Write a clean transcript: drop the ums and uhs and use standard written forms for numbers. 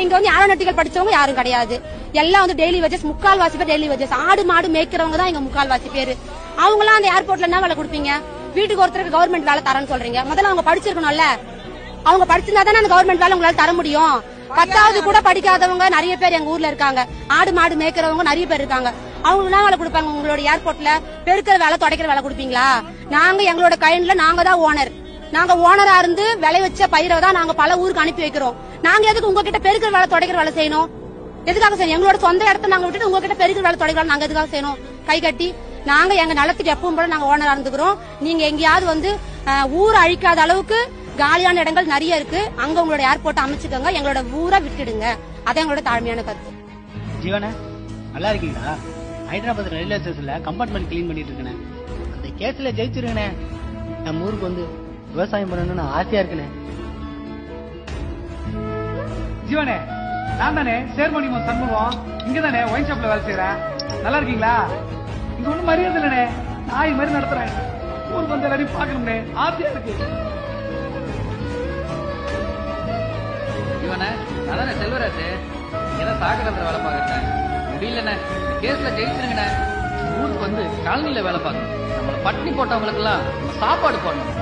இங்க வந்து ஏரோநாட்டிக்கல் படிச்சவங்க யாரும் கிடையாது. எல்லாம் வந்து டெய்லி வேஜஸ், முக்கால்வாசி பேர் டெய்லி வேஜஸ். ஆடு மாடு மேய்க்கிறவங்க தான் இங்க முக்கால்வாசி பேரு. அவங்க எல்லாம் அந்த ஏர்போர்ட்ல என்ன வேலை கொடுப்பீங்க? வீட்டுக்கு ஒருத்தருக்கு கவர்மெண்ட் வேலை தரேன்னு சொல்றீங்க. முதல்ல அவங்க படிச்சிருக்கணும்ல. அவங்க படிச்சிருந்தா தானே அந்த கவர்மெண்ட் வேலை உங்களால தர முடியும். 10வது கூட படிக்காதவங்க நிறைய பேர் எங்க ஊர்ல இருக்காங்க. ஆடு மாடு மேய்க்கிறவங்க நிறைய பேர் இருக்காங்க. அவங்க என்ன வேலை கொடுப்பாங்க? உங்களோட ஏர்போர்ட்ல பெருக்கிற வேலை, துடைக்கிற வேலை கொடுப்பீங்களா? நாங்க எங்களோட கைண்ட்ல நாங்க தான் ஓனர். நாங்க ஓனரா இருந்து விளை வச்ச பயிரை தான் நாங்க பல ஊருக்கு அனுப்பி வைக்கிறோம். நாங்க எதுக்கு உங்ககிட்ட பெருக்கிற வேலை, துடைக்கிற வேலை செய்யணும்? எதுக்காக செய்யணும்? எங்களோட சொந்த இடத்த நாங்க விட்டுட்டு உங்ககிட்ட பெருக்கிற வேலை, துடைக்கிற வேலை நாங்க எதுக்காக செய்யணும்? கை கட்டி நாங்க எங்க நிலத்துக்கு எப்பவும் போல நாங்க ஓனரா இருந்துக்கிறோம். நீங்க எங்கேயாவது வந்து ஊரை அழிக்காத அளவுக்கு காலியான இடங்கள் நிறைய இருக்கு. அங்க உங்களோட ஏர்போர்ட் அமைச்சுக்கோங்க. எங்களோட ஊரை விட்டுடுங்க. அதான் எங்களோட தாழ்மையான கருத்து. ஜீவன நல்லா இருக்கீங்களா? ஹைதராபாத் ரயில்வே ஸ்டேஷன்ல கம்பார்ட்மெண்ட் கிளீன் பண்ணிட்டு இருக்கேன். அந்த கேஸ்ல ஜெயிச்சிருக்கேனே. நம்ம ஊருக்கு வந்து விவசாயம் பண்ணணும்னு ஆசையா இருக்குனே. ஜீவனே, நான் தானே சேர்மணிமோ சண்முகம். இங்கதானே ஒயின் ஷாப்ல வேலை செய்யறேன். நல்லா இருக்கீங்களா? இங்க ஒண்ணும் மரியாதை இல்லனே. நாய் மாதிரி நடத்துறேன். ஊருக்கு வந்து எல்லாரையும் பாக்கணும்னே, ஆசையா இருக்கு. ஜீவனே, அதானே செல்வராஜ். ஏதோ தாக்கடத்துல வேலை பாக்குறேன். முடியலண்ணே, கேஸ்ல ஜெயிச்சிருங்கண்ணே. ஊருக்கு வந்து காலனில வேலை பார்க்கணும். நம்மள பட்டினி போட்டவங்களுக்கு எல்லாம் சாப்பாடு போடணும்.